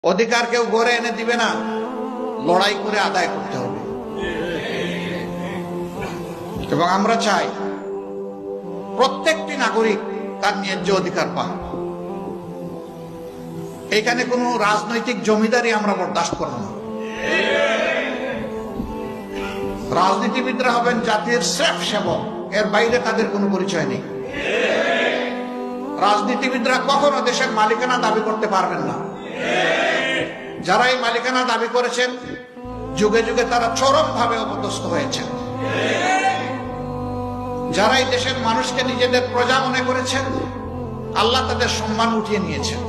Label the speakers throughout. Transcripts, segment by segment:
Speaker 1: অধিকার কেউ গড়ে এনে দিবে না, লড়াই করে আদায় করতে হবে। এবং আমরা চাই প্রত্যেকটি নাগরিক তার ন্যায্য অধিকার পান। এখানে কোনো রাজনৈতিক জমিদারি আমরা বরদাস্ত করব না। রাজনীতিবিদরা হবেন জাতির স্রেফ সেবক, এর বাইরে তাদের কোনো পরিচয় নেই। রাজনীতিবিদরা কখনো দেশের মালিকানা দাবি করতে পারবেন না। যারা এই মালিকানা দাবি করেছেন, যুগে যুগে তারা চরমভাবে অপদস্থ হয়েছেন। যারা এই দেশের মানুষকে নিজেদের প্রজা মনে করেছেন, আল্লাহ তাদের সম্মান উঠিয়ে নিয়েছেন।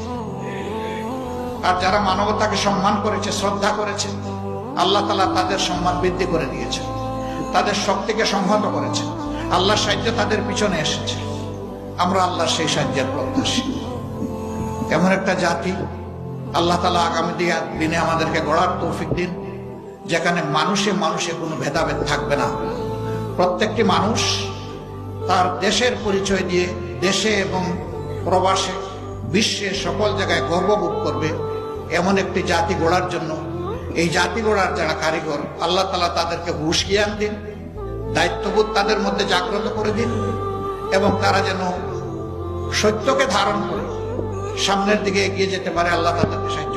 Speaker 1: আর যারা মানবতাকে সম্মান করেছে, শ্রদ্ধা করেছে, আল্লাহ তাআলা তাদের সম্মান বৃদ্ধি করে দিয়েছেন, তাদের শক্তিকে সংহত করেছেন। আল্লাহর সাহায্য তাদের পিছনে এসেছে। আমরা আল্লাহর সেই সাহায্যের প্রত্যাশী। এমন একটা জাতি আল্লাহ তাআলা আগামী দিনে আমাদেরকে গড়ার তৌফিক দিন, যেখানে মানুষে মানুষে কোনো ভেদাভেদ থাকবে না। প্রত্যেকটি মানুষ তার দেশের পরিচয় দিয়ে দেশে এবং প্রবাসে, বিশ্বে সকল জায়গায় গর্ববোধ করবে। এমন একটি জাতি গড়ার জন্য, এই জাতি গড়ার যারা কারিগর, আল্লাহ তাআলা তাদেরকে হুঁশ জ্ঞান দিন, দায়িত্ববোধ তাদের মধ্যে জাগ্রত করে দিন, এবং তারা যেন সত্যকে ধারণ করে সামনের দিকে এগিয়ে যেতে পারে। আল্লাহ তাদেরকে সাহায্য